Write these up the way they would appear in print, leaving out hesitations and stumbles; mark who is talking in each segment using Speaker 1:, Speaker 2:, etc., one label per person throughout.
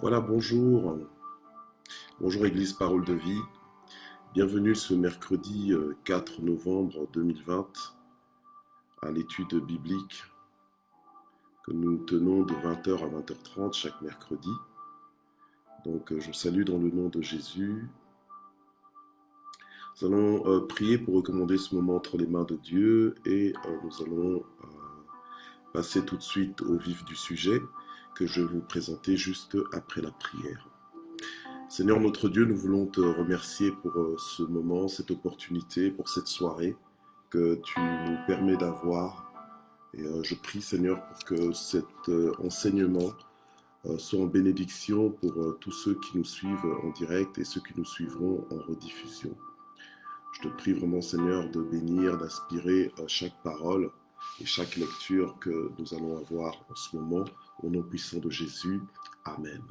Speaker 1: Voilà, bonjour. Bonjour Église Parole de Vie. Bienvenue ce mercredi 4 novembre 2020 à l'étude biblique que nous tenons de 20h à 20h30 chaque mercredi. Donc je vous salue dans le nom de Jésus. Nous allons prier pour recommander ce moment entre les mains de Dieu et nous allons passer tout de suite au vif du sujet que je vais vous présenter juste après la prière. Seigneur notre Dieu, nous voulons te remercier pour ce moment, cette opportunité, pour cette soirée que tu nous permets d'avoir. Et je prie Seigneur pour que cet enseignement soit en bénédiction pour tous ceux qui nous suivent en direct et ceux qui nous suivront en rediffusion. Je te prie vraiment Seigneur de bénir, d'inspirer chaque parole et chaque lecture que nous allons avoir en ce moment. Au nom puissant de Jésus. Amen.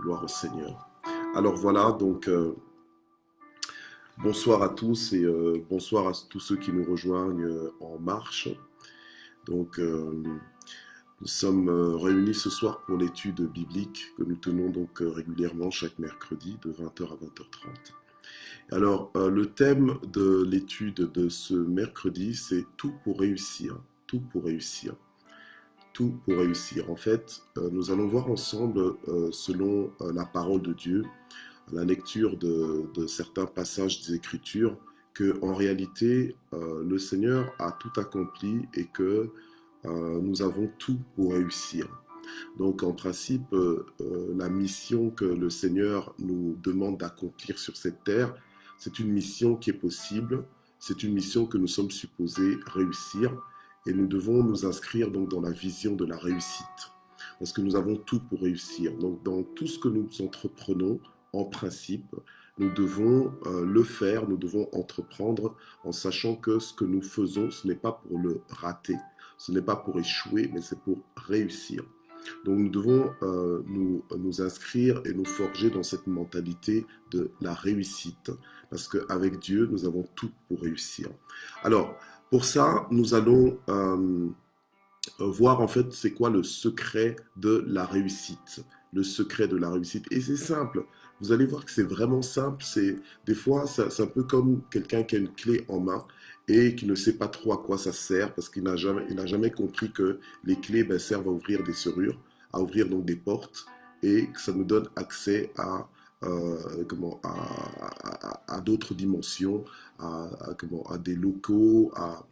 Speaker 1: Gloire au Seigneur. Alors voilà, donc bonsoir à tous et bonsoir à tous ceux qui nous rejoignent en marche. Donc nous sommes réunis ce soir pour l'étude biblique que nous tenons donc régulièrement chaque mercredi de 20h à 20h30. Alors le thème de l'étude de ce mercredi, c'est tout pour réussir, tout pour réussir. Tout pour réussir. En fait, nous allons voir ensemble, selon la parole de Dieu, la lecture de certains passages des Écritures, que en réalité, le Seigneur a tout accompli et que nous avons tout pour réussir. Donc, en principe, la mission que le Seigneur nous demande d'accomplir sur cette terre, c'est une mission qui est possible, c'est une mission que nous sommes supposés réussir. Et nous devons nous inscrire donc dans la vision de la réussite. Parce que nous avons tout pour réussir. Donc dans tout ce que nous entreprenons, en principe, nous devons le faire, nous devons entreprendre en sachant que ce que nous faisons, ce n'est pas pour le rater, ce n'est pas pour échouer, mais c'est pour réussir. Donc nous devons nous inscrire et nous forger dans cette mentalité de la réussite. Parce qu'avec Dieu, nous avons tout pour réussir. Alors, pour ça, nous allons voir en fait c'est quoi le secret de la réussite. Le secret de la réussite. Et c'est simple. Vous allez voir que c'est vraiment simple. Des fois, c'est un peu comme quelqu'un qui a une clé en main et qui ne sait pas trop à quoi ça sert parce qu'il n'a jamais compris que les clés servent à ouvrir des serrures, à ouvrir donc des portes et que ça nous donne accès à d'autres dimensions, à des locaux, à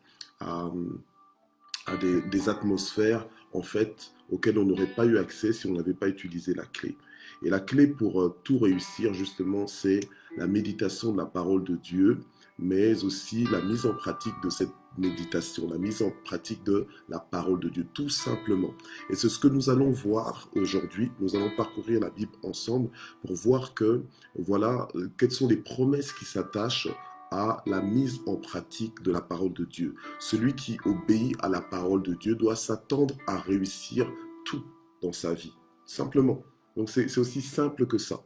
Speaker 1: des atmosphères en fait auxquelles on n'aurait pas eu accès si on n'avait pas utilisé la clé. Et la clé pour tout réussir justement, c'est la méditation de la parole de Dieu, mais aussi la mise en pratique de cette méditation, la mise en pratique de la parole de Dieu, tout simplement. Et c'est ce que nous allons voir aujourd'hui. Nous allons parcourir la Bible ensemble pour voir que, voilà, quelles sont les promesses qui s'attachent à la mise en pratique de la parole de Dieu. Celui qui obéit à la parole de Dieu doit s'attendre à réussir tout dans sa vie, simplement. Donc c'est aussi simple que ça.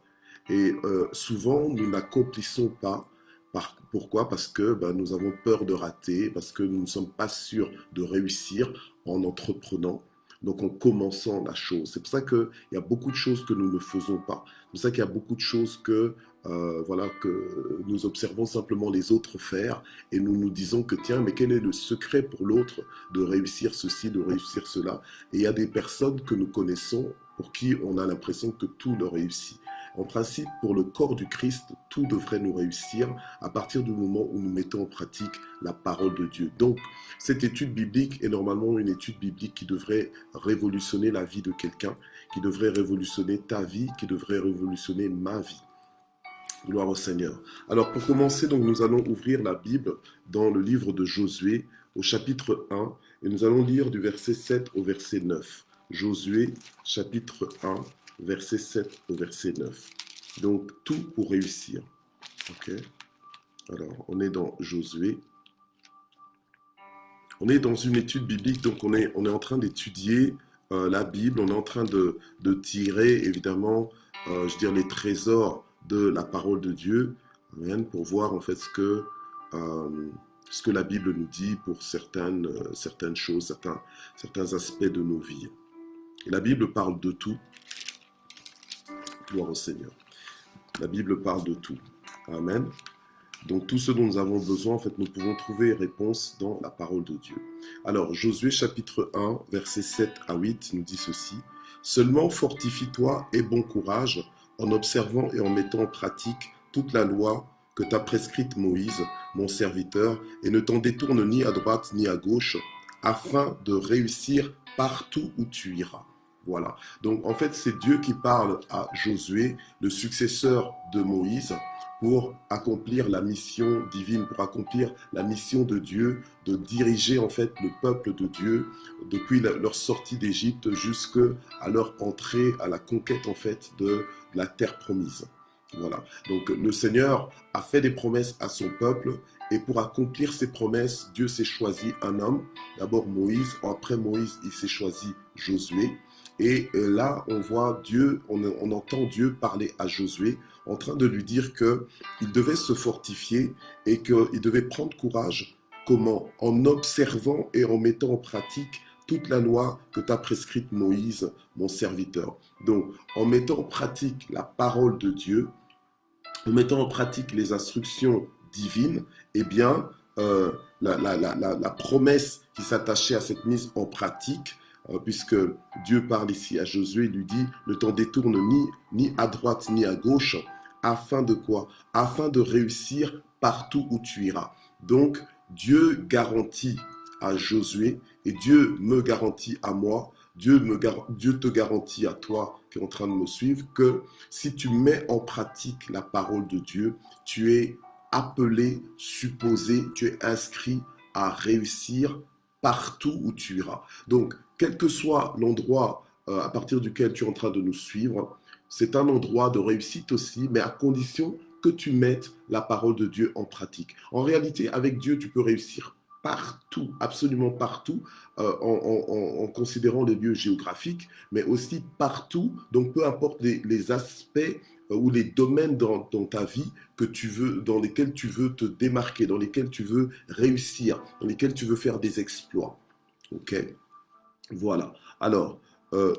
Speaker 1: Et souvent, nous n'accomplissons pas. Pourquoi? Parce que nous avons peur de rater, parce que nous ne sommes pas sûrs de réussir en entreprenant, donc en commençant la chose. C'est pour ça qu'il y a beaucoup de choses que nous ne faisons pas. C'est pour ça qu'il y a beaucoup de choses que nous observons simplement les autres faire et nous nous disons que tiens, mais quel est le secret pour l'autre de réussir ceci, de réussir cela? Et il y a des personnes que nous connaissons pour qui on a l'impression que tout leur réussit. En principe, pour le corps du Christ, tout devrait nous réussir à partir du moment où nous mettons en pratique la parole de Dieu. Donc, cette étude biblique est normalement une étude biblique qui devrait révolutionner la vie de quelqu'un, qui devrait révolutionner ta vie, qui devrait révolutionner ma vie. Gloire au Seigneur. Alors, pour commencer, donc, nous allons ouvrir la Bible dans le livre de Josué, au chapitre 1, et nous allons lire du verset 7 au verset 9. Josué, chapitre 1, verset 7 au verset 9. Donc, tout pour réussir. Ok. Alors, on est dans Josué. On est dans une étude biblique, donc on est en train d'étudier la Bible. On est en train de tirer, évidemment, les trésors de la parole de Dieu. Amen. Pour voir, en fait, ce que ce que la Bible nous dit pour certaines choses, certains aspects de nos vies. Et la Bible parle de tout. Gloire au Seigneur. La Bible parle de tout. Amen. Donc tout ce dont nous avons besoin, en fait, nous pouvons trouver réponse dans la parole de Dieu. Alors, Josué chapitre 1, versets 7 à 8, nous dit ceci. « Seulement fortifie-toi et bon courage en observant et en mettant en pratique toute la loi que t'a prescrite Moïse, mon serviteur, et ne t'en détourne ni à droite ni à gauche, afin de réussir partout où tu iras. » Voilà. Donc, en fait, c'est Dieu qui parle à Josué, le successeur de Moïse, pour accomplir la mission divine, pour accomplir la mission de Dieu, de diriger en fait le peuple de Dieu depuis leur sortie d'Égypte jusqu'à leur entrée à la conquête en fait de la terre promise. Voilà. Donc le Seigneur a fait des promesses à son peuple et pour accomplir ces promesses, Dieu s'est choisi un homme. D'abord Moïse, après Moïse, il s'est choisi Josué. Et là, on voit Dieu, on entend Dieu parler à Josué en train de lui dire qu'il devait se fortifier et qu'il devait prendre courage. Comment? En observant et en mettant en pratique toute la loi que t'a prescrite Moïse, mon serviteur. Donc, en mettant en pratique la parole de Dieu, en mettant en pratique les instructions divines, eh bien, la promesse qui s'attachait à cette mise en pratique, puisque Dieu parle ici à Josué, il lui dit « Ne t'en détourne ni à droite ni à gauche », afin de quoi? Afin de réussir partout où tu iras. Donc, Dieu garantit à Josué et Dieu me garantit à moi, Dieu te garantit à toi qui es en train de me suivre que si tu mets en pratique la parole de Dieu, tu es appelé, supposé, tu es inscrit à réussir partout où tu iras. Donc, quel que soit l'endroit à partir duquel tu es en train de nous suivre, c'est un endroit de réussite aussi, mais à condition que tu mettes la parole de Dieu en pratique. En réalité, avec Dieu, tu peux réussir partout, absolument partout, en considérant les lieux géographiques, mais aussi partout, donc peu importe les aspects ou les domaines dans ta vie dans lesquels tu veux te démarquer, dans lesquels tu veux réussir, dans lesquels tu veux faire des exploits. Ok? Voilà. Alors,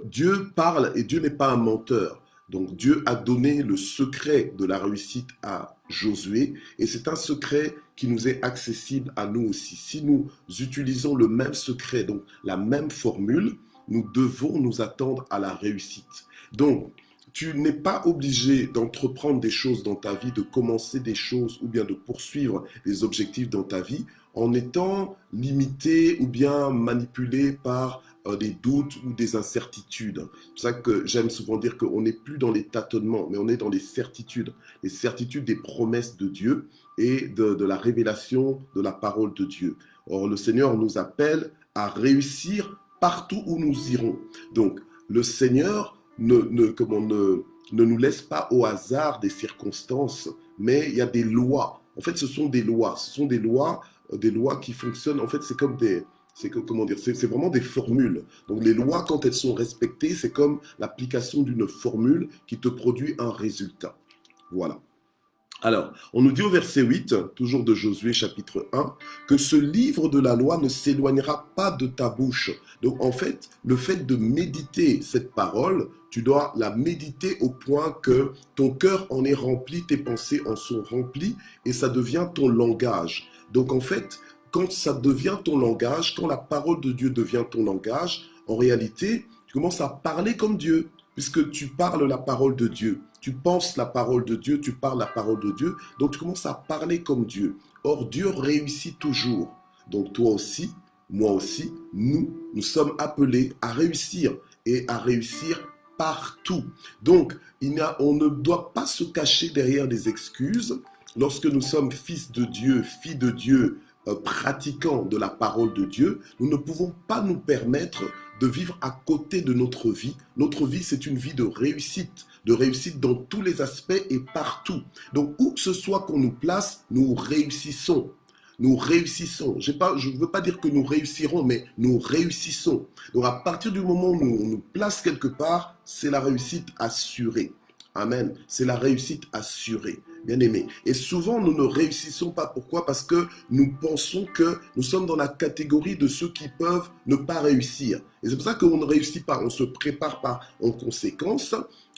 Speaker 1: Dieu parle et Dieu n'est pas un menteur. Donc Dieu a donné le secret de la réussite à Josué et c'est un secret qui nous est accessible à nous aussi. Si nous utilisons le même secret, donc la même formule, nous devons nous attendre à la réussite. Donc, tu n'es pas obligé d'entreprendre des choses dans ta vie, de commencer des choses ou bien de poursuivre les objectifs dans ta vie en étant limité ou bien manipulé par des doutes ou des incertitudes. C'est pour ça que j'aime souvent dire qu'on n'est plus dans les tâtonnements, mais on est dans les certitudes des promesses de Dieu et de la révélation de la parole de Dieu. Or, le Seigneur nous appelle à réussir partout où nous irons. Donc, le Seigneur ne nous laisse pas au hasard des circonstances, mais il y a des lois. En fait, ce sont des lois. Ce sont des lois qui fonctionnent. En fait, c'est comme c'est vraiment des formules. Donc les lois, quand elles sont respectées, c'est comme l'application d'une formule qui te produit un résultat. Voilà. Alors, on nous dit au verset 8, toujours de Josué chapitre 1, que ce livre de la loi ne s'éloignera pas de ta bouche. Donc en fait, le fait de méditer cette parole, tu dois la méditer au point que ton cœur en est rempli, tes pensées en sont remplies et ça devient ton langage. Donc en fait, quand ça devient ton langage, quand la parole de Dieu devient ton langage, en réalité, tu commences à parler comme Dieu, puisque tu parles la parole de Dieu. Tu penses la parole de Dieu, tu parles la parole de Dieu, donc tu commences à parler comme Dieu. Or, Dieu réussit toujours. Donc toi aussi, moi aussi, nous sommes appelés à réussir et à réussir partout. Donc, on ne doit pas se cacher derrière des excuses. Lorsque nous sommes fils de Dieu, filles de Dieu, pratiquants de la parole de Dieu, nous ne pouvons pas nous permettre de vivre à côté de notre vie. Notre vie, c'est une vie de réussite dans tous les aspects et partout. Donc, où que ce soit qu'on nous place, nous réussissons. Nous réussissons. Je ne veux pas dire que nous réussirons, mais nous réussissons. Donc, à partir du moment où on nous place quelque part, c'est la réussite assurée. Amen. C'est la réussite assurée. bien aimé. Et souvent, nous ne réussissons pas. Pourquoi? Parce que nous pensons que nous sommes dans la catégorie de ceux qui peuvent ne pas réussir. Et c'est pour ça qu'on ne réussit pas. On se prépare pas en conséquence.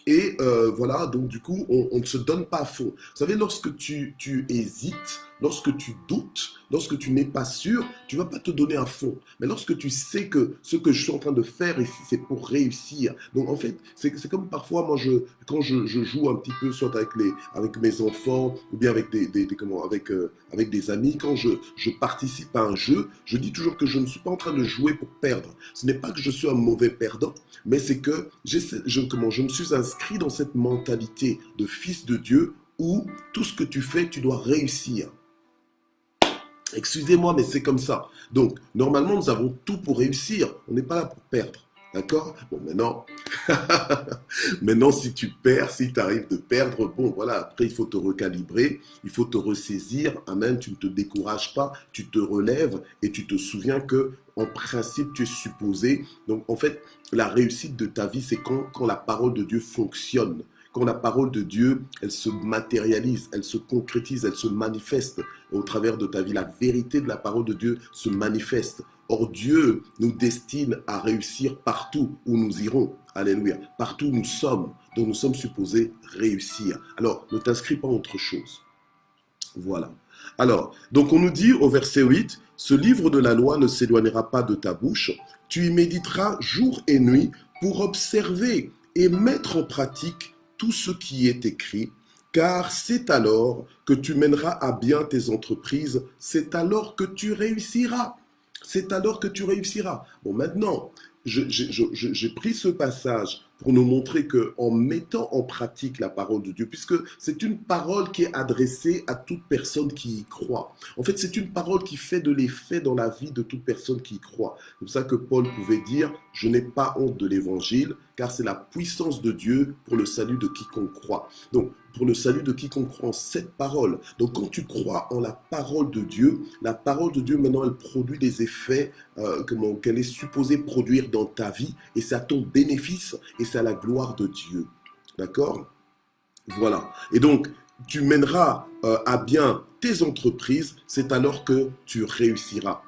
Speaker 1: Et voilà, donc du coup, on ne se donne pas à fond. Vous savez, lorsque tu hésites, lorsque tu doutes, lorsque tu n'es pas sûr, tu ne vas pas te donner à fond. Mais lorsque tu sais que ce que je suis en train de faire ici, c'est pour réussir. Donc en fait, c'est comme parfois, moi, quand je joue un petit peu, soit avec mes enfants, ou bien avec avec des amis, quand je participe à un jeu, je dis toujours que je ne suis pas en train de jouer pour perdre. Ce n'est pas que je suis un mauvais perdant, mais c'est que je me suis inscrit dans cette mentalité de fils de Dieu où tout ce que tu fais, tu dois réussir. Excusez-moi, mais c'est comme ça. Donc, normalement, nous avons tout pour réussir. On n'est pas là pour perdre. D'accord? Bon, maintenant, si tu perds, si tu arrives de perdre, bon, voilà, après, il faut te recalibrer, il faut te ressaisir. Amen, tu ne te décourages pas, tu te relèves et tu te souviens que, en principe, tu es supposé. Donc, en fait, la réussite de ta vie, c'est quand la parole de Dieu fonctionne. Quand la parole de Dieu, elle se matérialise, elle se concrétise, elle se manifeste au travers de ta vie. La vérité de la parole de Dieu se manifeste. Or, Dieu nous destine à réussir partout où nous irons. Alléluia. Partout où nous sommes. Donc, nous sommes supposés réussir. Alors, ne t'inscris pas en autre chose. Voilà. Alors, donc on nous dit au verset 8, « Ce livre de la loi ne s'éloignera pas de ta bouche. Tu y méditeras jour et nuit pour observer et mettre en pratique tout ce qui est écrit, car c'est alors que tu mèneras à bien tes entreprises, c'est alors que tu réussiras. » C'est alors que tu réussiras. Bon, maintenant, j'ai pris ce passage pour nous montrer que en mettant en pratique la parole de Dieu, puisque c'est une parole qui est adressée à toute personne qui y croit. En fait, c'est une parole qui fait de l'effet dans la vie de toute personne qui y croit. C'est pour ça que Paul pouvait dire, je n'ai pas honte de l'évangile, car c'est la puissance de Dieu pour le salut de quiconque croit. Donc, pour le salut de quiconque croit en cette parole. Donc, quand tu crois en la parole de Dieu, la parole de Dieu, maintenant, elle produit des effets qu'elle est supposée produire dans ta vie, et c'est à ton bénéfice, et c'est à la gloire de Dieu. D'accord? Voilà. Et donc, tu mèneras à bien tes entreprises, c'est alors que tu réussiras.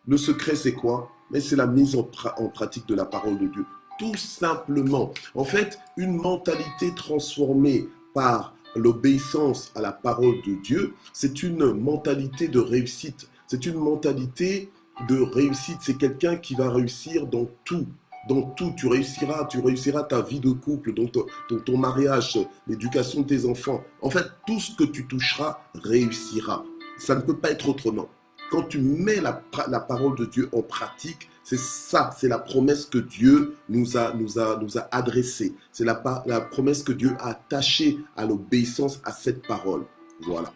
Speaker 1: Le secret, c'est quoi? Mais c'est la mise en pratique de la parole de Dieu. Tout simplement. En fait, une mentalité transformée par l'obéissance à la parole de Dieu, c'est une mentalité de réussite. C'est une mentalité de réussite. C'est quelqu'un qui va réussir dans tout. Dans tout, tu réussiras ta vie de couple, dans ton mariage, l'éducation de tes enfants. En fait, tout ce que tu toucheras réussira. Ça ne peut pas être autrement. Quand tu mets la parole de Dieu en pratique, c'est ça, c'est la promesse que Dieu nous a adressée. C'est la promesse que Dieu a attachée à l'obéissance à cette parole. Voilà.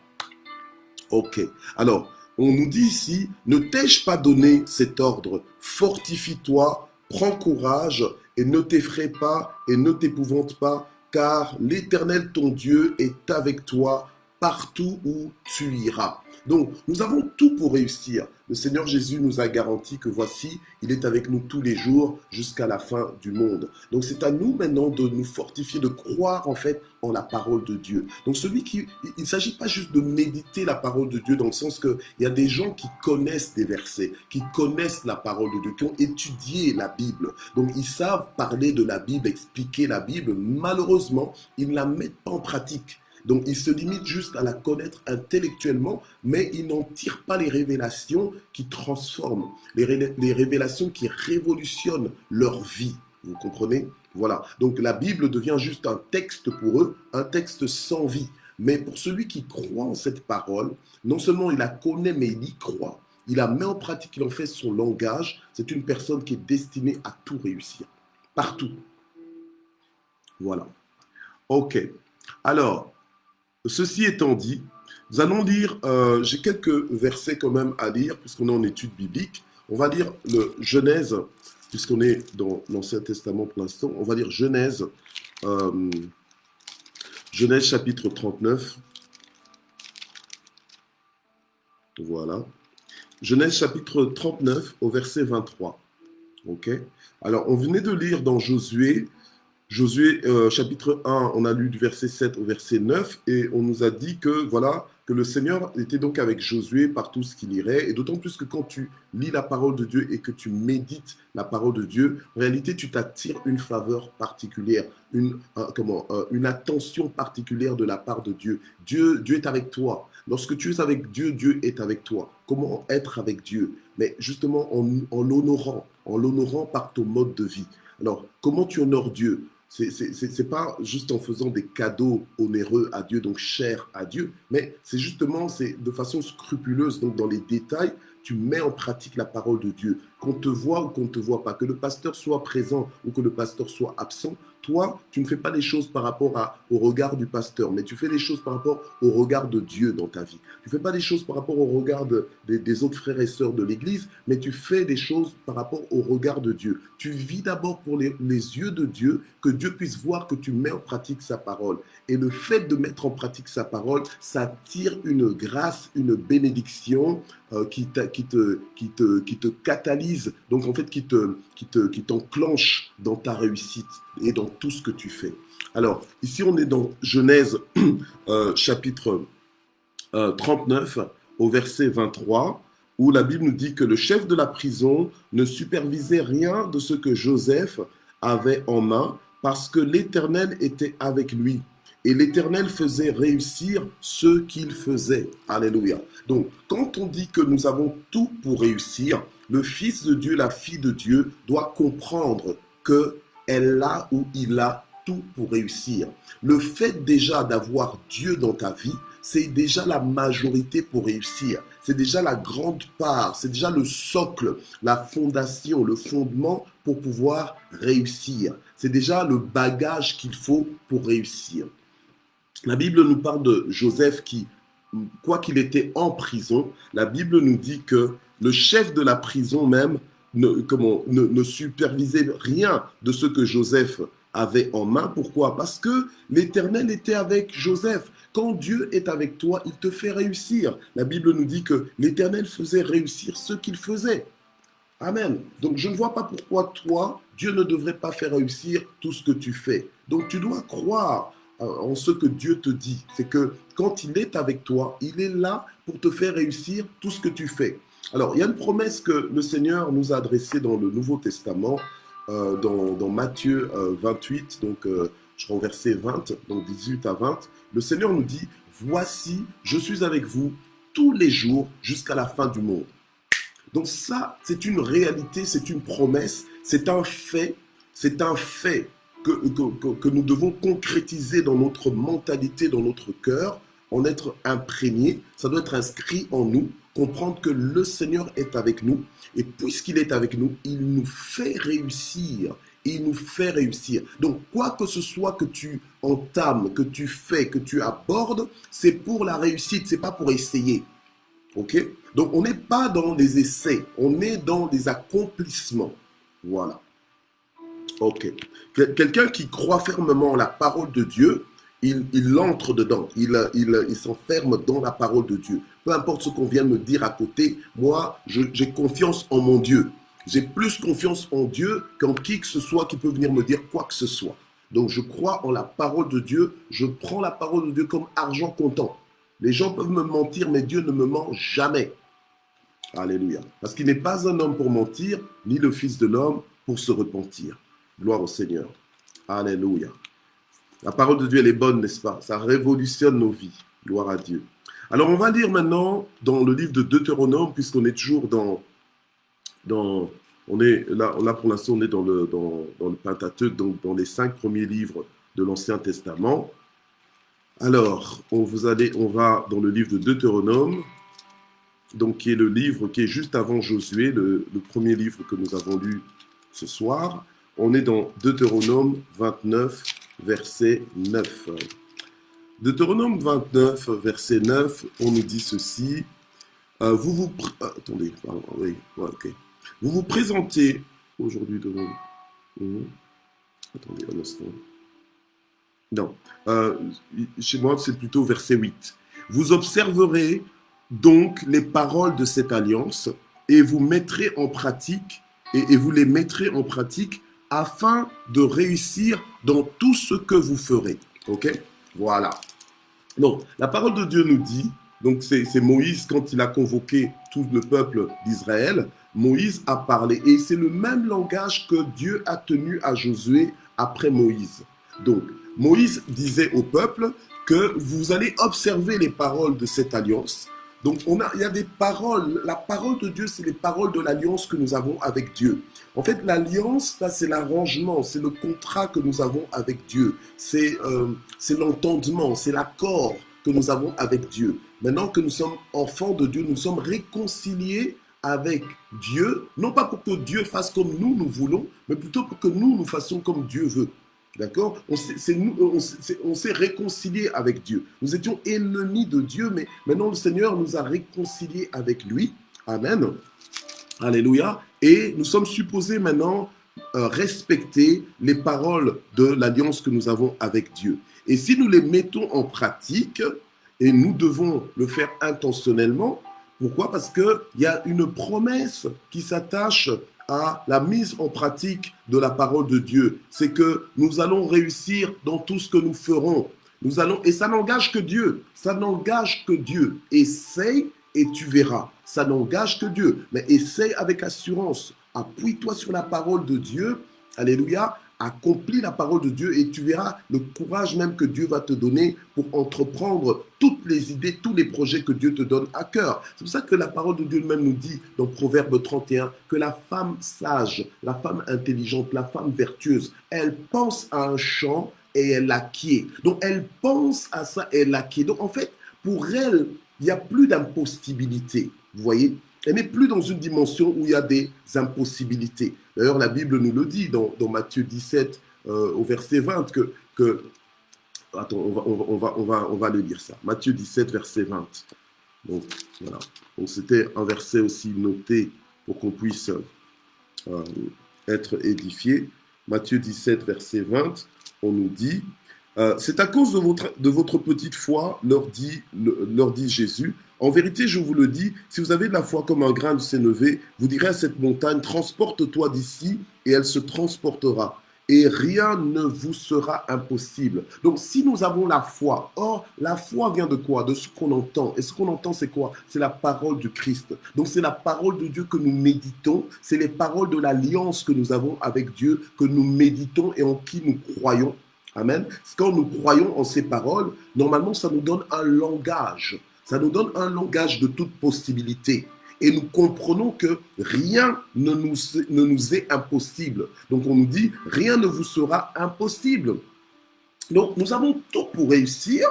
Speaker 1: Ok. Alors, on nous dit ici, ne t'ai-je pas donné cet ordre? Fortifie-toi, prends courage et ne t'effraie pas et ne t'épouvante pas, car l'Éternel ton Dieu est avec toi partout où tu iras. Donc, nous avons tout pour réussir. Le Seigneur Jésus nous a garanti que voici, il est avec nous tous les jours jusqu'à la fin du monde. Donc, c'est à nous maintenant de nous fortifier, de croire en fait en la parole de Dieu. Donc, il ne s'agit pas juste de méditer la parole de Dieu dans le sens qu'il y a des gens qui connaissent des versets, qui connaissent la parole de Dieu, qui ont étudié la Bible. Donc, ils savent parler de la Bible, expliquer la Bible. Malheureusement, ils ne la mettent pas en pratique. Donc, ils se limitent juste à la connaître intellectuellement, mais ils n'en tirent pas les révélations qui transforment, les révélations qui révolutionnent leur vie. Vous comprenez? Voilà. Donc, la Bible devient juste un texte pour eux, un texte sans vie. Mais pour celui qui croit en cette parole, non seulement il la connaît, mais il y croit. Il la met en pratique, il en fait son langage. C'est une personne qui est destinée à tout réussir. Partout. Voilà. OK. Alors, ceci étant dit, nous allons lire, j'ai quelques versets quand même à lire, puisqu'on est en étude biblique. On va lire le Genèse, puisqu'on est dans l'Ancien Testament pour l'instant. On va lire Genèse, Genèse chapitre 39. Voilà. Genèse chapitre 39 au verset 23. OK. Alors, on venait de lire dans Josué Josué chapitre 1, on a lu du verset 7 au verset 9 et on nous a dit que voilà que le Seigneur était donc avec Josué partout ce qu'il irait, et d'autant plus que quand tu lis la parole de Dieu et que tu médites la parole de Dieu, en réalité tu t'attires une faveur particulière, une attention particulière de la part de Dieu. Dieu est avec toi. Lorsque tu es avec Dieu, Dieu est avec toi. Comment être avec Dieu? Mais justement en l'honorant par ton mode de vie. Alors, comment tu honores Dieu? C'est pas juste en faisant des cadeaux onéreux à Dieu, donc chers à Dieu, mais c'est justement, c'est de façon scrupuleuse, donc dans les détails, tu mets en pratique la parole de Dieu. Qu'on te voit ou qu'on ne te voit pas, que le pasteur soit présent ou que le pasteur soit absent, toi, tu ne fais pas les choses par rapport au regard du pasteur, mais tu fais les choses par rapport au regard de Dieu dans ta vie. Tu ne fais pas les choses par rapport au regard des autres frères et sœurs de l'Église, mais tu fais des choses par rapport au regard de Dieu. Tu vis d'abord pour les yeux de Dieu, que Dieu puisse voir que tu mets en pratique sa parole. Et le fait de mettre en pratique sa parole, ça tire une grâce, une bénédiction qui te catalyse, donc en fait qui t'enclenche dans ta réussite et dans tout ce que tu fais. Alors, ici on est dans Genèse chapitre 39 au verset 23, où la Bible nous dit que le chef de la prison ne supervisait rien de ce que Joseph avait en main parce que l'Éternel était avec lui. Et l'Éternel faisait réussir ce qu'il faisait. Alléluia. Donc, quand on dit que nous avons tout pour réussir, le Fils de Dieu, la fille de Dieu, doit comprendre qu'elle a ou il a tout pour réussir. Le fait déjà d'avoir Dieu dans ta vie, c'est déjà la majorité pour réussir. C'est déjà la grande part, c'est déjà le socle, la fondation, le fondement pour pouvoir réussir. C'est déjà le bagage qu'il faut pour réussir. La Bible nous parle de Joseph qui, quoi qu'il était en prison, la Bible nous dit que le chef de la prison même ne supervisait rien de ce que Joseph avait en main. Pourquoi? Parce que l'Éternel était avec Joseph. Quand Dieu est avec toi, il te fait réussir. La Bible nous dit que l'Éternel faisait réussir ce qu'il faisait. Amen. Donc je ne vois pas pourquoi toi, Dieu ne devrait pas faire réussir tout ce que tu fais. Donc tu dois croire en ce que Dieu te dit. C'est que quand il est avec toi, il est là pour te faire réussir tout ce que tu fais. Alors, il y a une promesse que le Seigneur nous a adressée dans le Nouveau Testament, dans Matthieu 28, donc je prends verset 20, donc 18 à 20. Le Seigneur nous dit, « Voici, je suis avec vous tous les jours jusqu'à la fin du monde. » Donc ça, c'est une réalité, c'est une promesse, c'est un fait que nous devons concrétiser dans notre mentalité, dans notre cœur, en être imprégné. Ça doit être inscrit en nous, comprendre que le Seigneur est avec nous, et puisqu'il est avec nous, il nous fait réussir. Il nous fait réussir. Donc, quoi que ce soit que tu entames, que tu fais, que tu abordes, c'est pour la réussite, c'est pas pour essayer. Ok? Donc, on n'est pas dans les essais, on est dans les accomplissements. Voilà. Ok. Quelqu'un qui croit fermement en la parole de Dieu, il entre dedans, il s'enferme dans la parole de Dieu. Peu importe ce qu'on vient de me dire à côté, moi, j'ai confiance en mon Dieu. J'ai plus confiance en Dieu qu'en qui que ce soit qui peut venir me dire quoi que ce soit. Donc, je crois en la parole de Dieu. Je prends la parole de Dieu comme argent comptant. Les gens peuvent me mentir, mais Dieu ne me ment jamais. Alléluia. Parce qu'il n'est pas un homme pour mentir, ni le Fils de l'homme pour se repentir. Gloire au Seigneur. Alléluia. La parole de Dieu, elle est bonne, n'est-ce pas? Ça révolutionne nos vies. Gloire à Dieu. Alors, on va lire maintenant dans le livre de Deutéronome, puisqu'on est toujours on est là pour l'instant, on est dans le Pentateuque, donc dans les 5 premiers livres de l'Ancien Testament. Alors, on va dans le livre de Deutéronome, donc qui est le livre qui est juste avant Josué, le premier livre que nous avons lu ce soir. On est dans Deutéronome 29, verset 9. Deutéronome 29, verset 9, on nous dit ceci. Attendez, pardon, oui, ouais, ok. Vous vous présentez aujourd'hui devant... Attendez un instant. Non, chez moi c'est plutôt verset 8. Vous observerez donc les paroles de cette alliance et vous mettrez en pratique, et vous les mettrez en pratique afin de réussir dans tout ce que vous ferez. Ok? Voilà. Donc, la parole de Dieu nous dit, donc c'est Moïse quand il a convoqué tout le peuple d'Israël, Moïse a parlé et c'est le même langage que Dieu a tenu à Josué après Moïse. Donc, Moïse disait au peuple que vous allez observer les paroles de cette alliance. Donc, il y a des paroles. La parole de Dieu, c'est les paroles de l'alliance que nous avons avec Dieu. En fait, l'alliance, là, c'est l'arrangement, c'est le contrat que nous avons avec Dieu. C'est l'entendement, c'est l'accord que nous avons avec Dieu. Maintenant que nous sommes enfants de Dieu, nous sommes réconciliés avec Dieu, non pas pour que Dieu fasse comme nous voulons, mais plutôt pour que nous fassions comme Dieu veut. D'accord? On s'est réconciliés avec Dieu. Nous étions ennemis de Dieu, mais maintenant le Seigneur nous a réconciliés avec lui. Amen. Alléluia. Et nous sommes supposés maintenant respecter les paroles de l'alliance que nous avons avec Dieu. Et si nous les mettons en pratique, et nous devons le faire intentionnellement, pourquoi? Parce qu'il y a une promesse qui s'attache à la mise en pratique de la parole de Dieu. C'est que nous allons réussir dans tout ce que nous ferons. Et ça n'engage que Dieu. Ça n'engage que Dieu. Essaye et tu verras. Ça n'engage que Dieu. Mais essaye avec assurance. Appuie-toi sur la parole de Dieu. Alléluia. Accomplis la parole de Dieu et tu verras le courage même que Dieu va te donner pour entreprendre toutes les idées, tous les projets que Dieu te donne à cœur. C'est pour ça que la parole de Dieu même nous dit dans Proverbe 31 que la femme sage, la femme intelligente, la femme vertueuse, elle pense à un champ et elle l'acquiert. Donc elle pense à ça et elle l'acquiert. Donc en fait, pour elle, il n'y a plus d'impossibilité. Vous voyez? Elle n'est plus dans une dimension où il y a des impossibilités. D'ailleurs, la Bible nous le dit dans Matthieu 17, au verset 20, attends, on va le lire ça. Matthieu 17, verset 20. Donc, voilà. Donc, c'était un verset aussi noté pour qu'on puisse être édifié. Matthieu 17, verset 20, on nous dit, c'est à cause de votre petite foi, leur dit Jésus. En vérité, je vous le dis, si vous avez de la foi comme un grain de sénévé, vous direz à cette montagne, transporte-toi d'ici, et elle se transportera. Et rien ne vous sera impossible. Donc, si nous avons la foi, la foi vient de quoi? De ce qu'on entend. Et ce qu'on entend, c'est quoi? C'est la parole du Christ. Donc, c'est la parole de Dieu que nous méditons. C'est les paroles de l'alliance que nous avons avec Dieu, que nous méditons et en qui nous croyons. Amen. Quand nous croyons en ces paroles, normalement, ça nous donne un langage. Ça nous donne un langage de toute possibilité. Et nous comprenons que rien ne nous est impossible. Donc on nous dit, rien ne vous sera impossible. Donc nous avons tout pour réussir.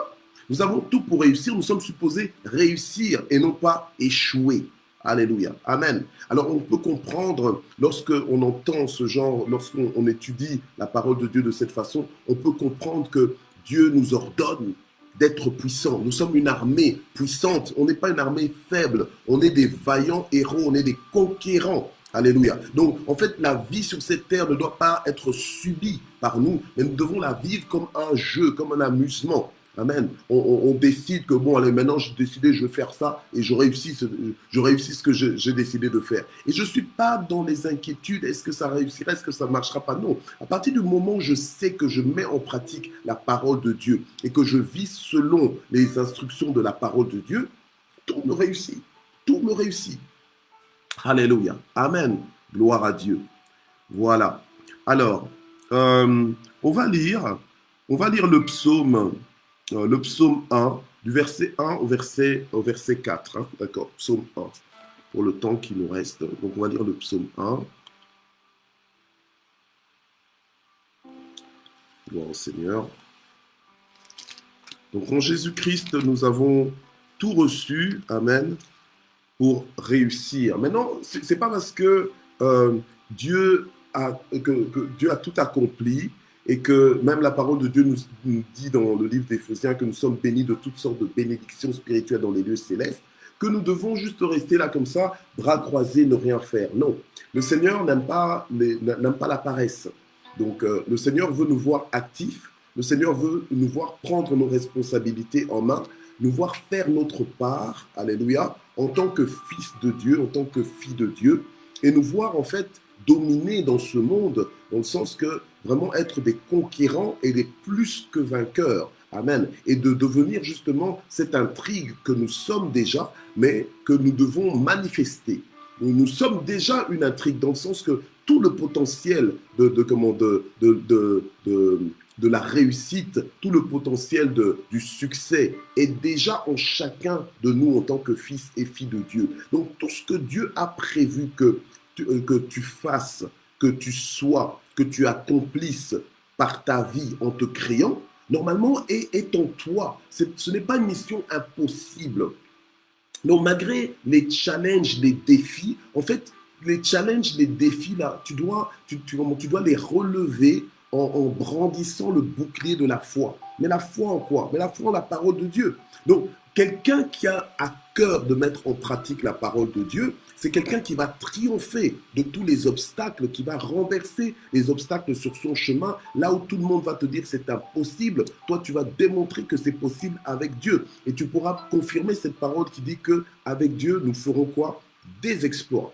Speaker 1: Nous avons tout pour réussir. Nous sommes supposés réussir et non pas échouer. Alléluia. Amen. Alors on peut comprendre, lorsqu'on entend ce genre, lorsqu'on étudie la parole de Dieu de cette façon, on peut comprendre que Dieu nous ordonne d'être puissants. Nous sommes une armée puissante. On n'est pas une armée faible. On est des vaillants héros. On est des conquérants. Alléluia. Donc, en fait, la vie sur cette terre ne doit pas être subie par nous, mais nous devons la vivre comme un jeu, comme un amusement. Amen. On décide que, bon, allez, maintenant, j'ai décidé, je vais faire ça et je réussis ce que j'ai décidé de faire. Et je ne suis pas dans les inquiétudes, est-ce que ça réussira, est-ce que ça ne marchera pas? Non. À partir du moment où je sais que je mets en pratique la parole de Dieu et que je vis selon les instructions de la parole de Dieu, tout me réussit. Tout me réussit. Alléluia. Amen. Gloire à Dieu. Voilà. Alors, on va lire le psaume 1, du verset 1 au verset 4. Hein, d'accord, psaume 1, pour le temps qui nous reste. Donc, on va lire le psaume 1. Gloire au Seigneur. Donc, en Jésus-Christ, nous avons tout reçu, amen, pour réussir. Maintenant, ce n'est pas parce que Dieu a tout accompli et que même la parole de Dieu nous dit dans le livre d'Éphésiens que nous sommes bénis de toutes sortes de bénédictions spirituelles dans les lieux célestes, que nous devons juste rester là comme ça, bras croisés, ne rien faire. Non, le Seigneur n'aime pas la paresse. Donc, le Seigneur veut nous voir actifs, le Seigneur veut nous voir prendre nos responsabilités en main, nous voir faire notre part, alléluia, en tant que fils de Dieu, en tant que fille de Dieu. et nous voir en fait dominer dans ce monde, dans le sens que vraiment être des conquérants et des plus que vainqueurs. Amen. Et de devenir justement cette intrigue que nous sommes déjà, mais que nous devons manifester. Nous sommes déjà une intrigue dans le sens que tout le potentiel de la réussite, tout le potentiel du succès est déjà en chacun de nous en tant que fils et filles de Dieu. Donc tout ce que Dieu a prévu que tu fasses, que tu sois, que tu accomplisses par ta vie en te créant, normalement est en toi. Ce n'est pas une mission impossible. Donc malgré les challenges, les défis, en fait, les challenges, les défis, là, tu dois les relever en brandissant le bouclier de la foi. Mais la foi en quoi? Mais la foi en la parole de Dieu. Donc, quelqu'un qui a à cœur de mettre en pratique la parole de Dieu, c'est quelqu'un qui va triompher de tous les obstacles, qui va renverser les obstacles sur son chemin. Là où tout le monde va te dire c'est impossible, toi tu vas démontrer que c'est possible avec Dieu. Et tu pourras confirmer cette parole qui dit que avec Dieu, nous ferons quoi? Des exploits.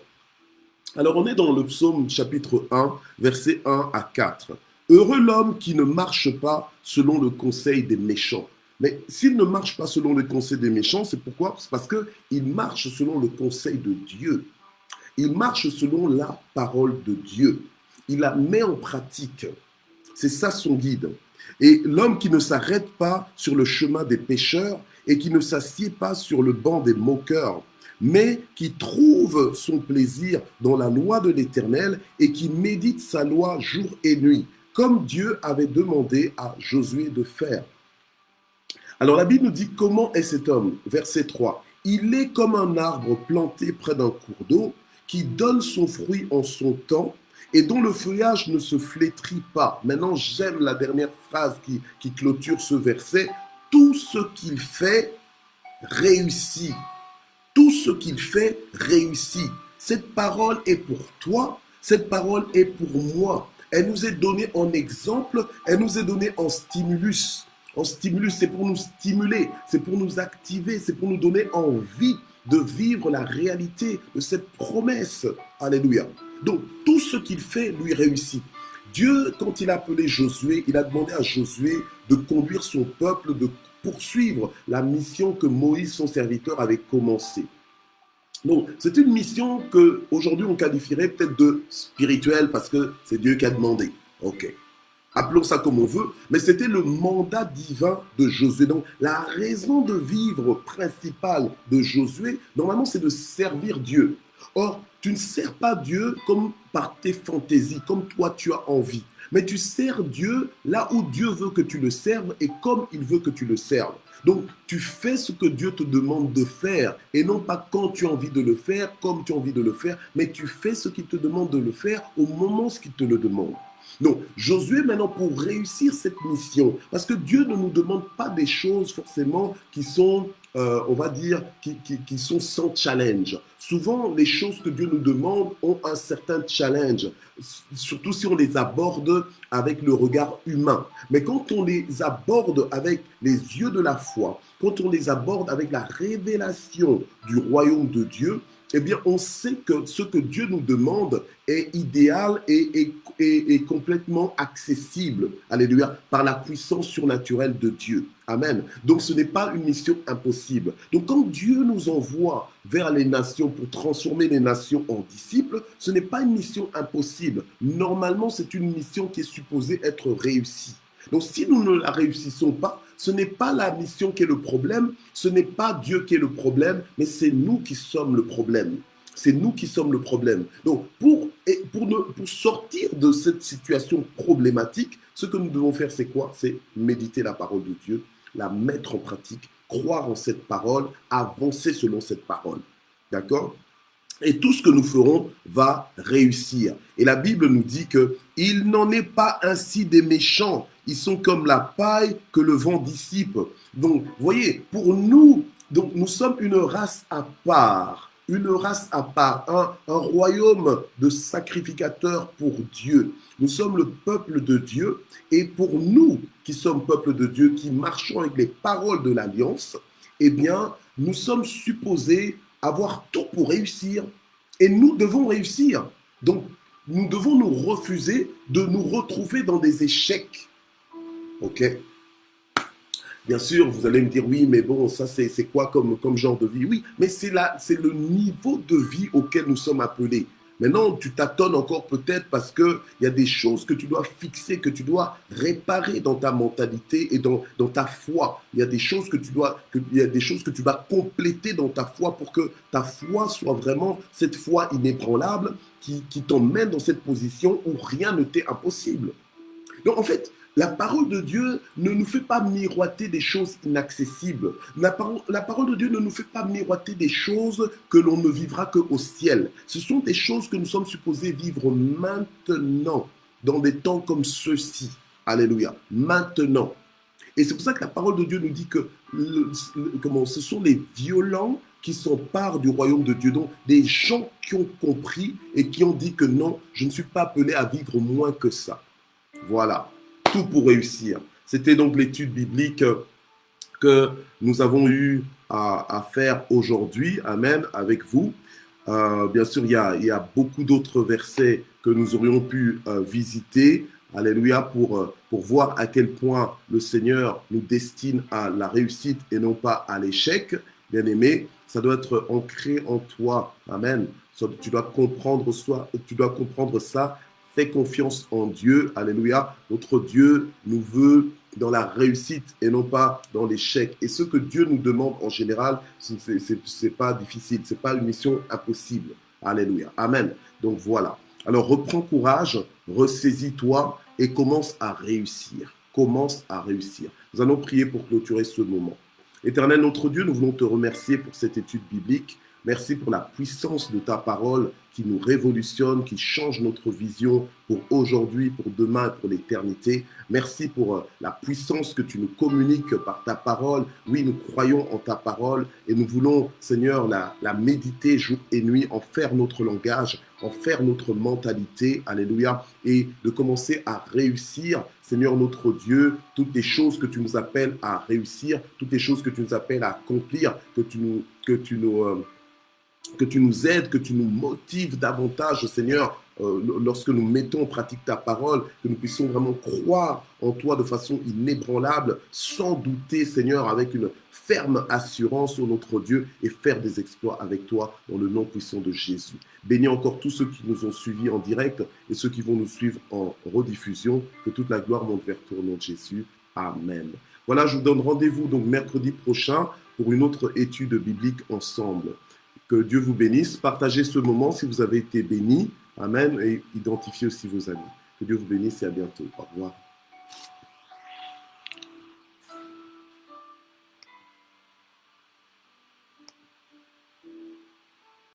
Speaker 1: Alors on est dans le psaume chapitre 1, versets 1 à 4. Heureux l'homme qui ne marche pas selon le conseil des méchants. Mais s'il ne marche pas selon le conseil des méchants, c'est pourquoi? C'est parce qu'il marche selon le conseil de Dieu. Il marche selon la parole de Dieu. Il la met en pratique. C'est ça son guide. Et l'homme qui ne s'arrête pas sur le chemin des pécheurs et qui ne s'assied pas sur le banc des moqueurs, mais qui trouve son plaisir dans la loi de l'Éternel et qui médite sa loi jour et nuit, comme Dieu avait demandé à Josué de faire. Alors la Bible nous dit comment est cet homme. Verset 3. Il est comme un arbre planté près d'un cours d'eau qui donne son fruit en son temps et dont le feuillage ne se flétrit pas. Maintenant, j'aime la dernière phrase qui clôture ce verset. Tout ce qu'il fait réussit. Tout ce qu'il fait réussit. Cette parole est pour toi, cette parole est pour moi. Elle nous est donnée en exemple, elle nous est donnée en stimulus. En stimulus, c'est pour nous stimuler, c'est pour nous activer, c'est pour nous donner envie de vivre la réalité de cette promesse. Alléluia. Donc, tout ce qu'il fait lui réussit. Dieu, quand il a appelé Josué, il a demandé à Josué de conduire son peuple, de poursuivre la mission que Moïse, son serviteur, avait commencée. Donc, c'est une mission qu'aujourd'hui on qualifierait peut-être de spirituelle parce que c'est Dieu qui a demandé. Ok. Appelons ça comme on veut, mais c'était le mandat divin de Josué. Donc, la raison de vivre principale de Josué, normalement, c'est de servir Dieu. Or, tu ne sers pas Dieu comme par tes fantaisies, comme toi tu as envie. Mais tu sers Dieu là où Dieu veut que tu le serves et comme il veut que tu le serves. Donc, tu fais ce que Dieu te demande de faire et non pas quand tu as envie de le faire, comme tu as envie de le faire, mais tu fais ce qu'il te demande de le faire au moment où il te le demande. Donc, Josué, maintenant, pour réussir cette mission, parce que Dieu ne nous demande pas des choses forcément qui sont, on va dire, qui sont sans challenge. Souvent, les choses que Dieu nous demande ont un certain challenge, surtout si on les aborde avec le regard humain. Mais quand on les aborde avec les yeux de la foi, quand on les aborde avec la révélation du royaume de Dieu, eh bien, on sait que ce que Dieu nous demande est idéal et complètement accessible, alléluia, par la puissance surnaturelle de Dieu. Amen. Donc, ce n'est pas une mission impossible. Donc, quand Dieu nous envoie vers les nations pour transformer les nations en disciples, ce n'est pas une mission impossible. Normalement, c'est une mission qui est supposée être réussie. Donc, si nous ne la réussissons pas, ce n'est pas la mission qui est le problème, ce n'est pas Dieu qui est le problème, mais c'est nous qui sommes le problème. C'est nous qui sommes le problème. Donc, pour sortir de cette situation problématique, ce que nous devons faire, c'est quoi? C'est méditer la parole de Dieu, la mettre en pratique, croire en cette parole, avancer selon cette parole. D'accord? Et tout ce que nous ferons va réussir. Et la Bible nous dit que il n'en est pas ainsi des méchants. Ils sont comme la paille que le vent dissipe. Donc, vous voyez, pour nous, donc, nous sommes une race à part. Une race à part, un royaume de sacrificateurs pour Dieu. Nous sommes le peuple de Dieu. Et pour nous, qui sommes peuple de Dieu, qui marchons avec les paroles de l'Alliance, eh bien, nous sommes supposés avoir tout pour réussir. Et nous devons réussir. Donc, nous devons nous refuser de nous retrouver dans des échecs. OK? Bien sûr, vous allez me dire, oui, mais bon, ça, c'est quoi comme genre de vie? Oui, mais c'est le niveau de vie auquel nous sommes appelés. Maintenant, tu tâtonnes encore peut-être parce qu'il y a des choses que tu dois fixer, que tu dois réparer dans ta mentalité et dans ta foi. Il y a des choses il y a des choses que tu dois compléter dans ta foi pour que ta foi soit vraiment cette foi inébranlable qui t'emmène dans cette position où rien ne t'est impossible. Donc en fait, la parole de Dieu ne nous fait pas miroiter des choses inaccessibles. La parole de Dieu ne nous fait pas miroiter des choses que l'on ne vivra qu'au ciel. Ce sont des choses que nous sommes supposés vivre maintenant, dans des temps comme ceux-ci. Alléluia. Maintenant. Et c'est pour ça que la parole de Dieu nous dit que ce sont les violents qui s'emparent du royaume de Dieu. Donc, des gens qui ont compris et qui ont dit que non, je ne suis pas appelé à vivre moins que ça. Voilà, tout pour réussir. C'était donc l'étude biblique que nous avons eu à faire aujourd'hui, amen, avec vous. Bien sûr, il y a beaucoup d'autres versets que nous aurions pu visiter, alléluia, pour voir à quel point le Seigneur nous destine à la réussite et non pas à l'échec. Bien aimé, ça doit être ancré en toi, amen. Tu dois comprendre ça. Fais confiance en Dieu, alléluia. Notre Dieu nous veut dans la réussite et non pas dans l'échec. Et ce que Dieu nous demande en général, c'est pas difficile, c'est pas une mission impossible. Alléluia. Amen. Donc voilà. Alors reprends courage, ressaisis-toi et commence à réussir. Commence à réussir. Nous allons prier pour clôturer ce moment. Éternel notre Dieu, nous voulons te remercier pour cette étude biblique. Merci pour la puissance de ta parole qui nous révolutionne, qui change notre vision pour aujourd'hui, pour demain et pour l'éternité. Merci pour la puissance que tu nous communiques par ta parole. Oui, nous croyons en ta parole et nous voulons, Seigneur, la méditer jour et nuit, en faire notre langage, en faire notre mentalité, alléluia, et de commencer à réussir, Seigneur notre Dieu, toutes les choses que tu nous appelles à réussir, toutes les choses que tu nous appelles à accomplir, que tu nous aides, que tu nous motives davantage, Seigneur, lorsque nous mettons en pratique ta parole, que nous puissions vraiment croire en toi de façon inébranlable, sans douter, Seigneur, avec une ferme assurance au notre Dieu et faire des exploits avec toi dans le nom puissant de Jésus. Bénis encore tous ceux qui nous ont suivis en direct et ceux qui vont nous suivre en rediffusion. Que toute la gloire monte vers toi au nom de Jésus. Amen. Voilà, je vous donne rendez-vous donc mercredi prochain pour une autre étude biblique ensemble. Que Dieu vous bénisse. Partagez ce moment si vous avez été bénis. Amen. Et identifiez aussi vos amis. Que Dieu vous bénisse et à bientôt. Au revoir.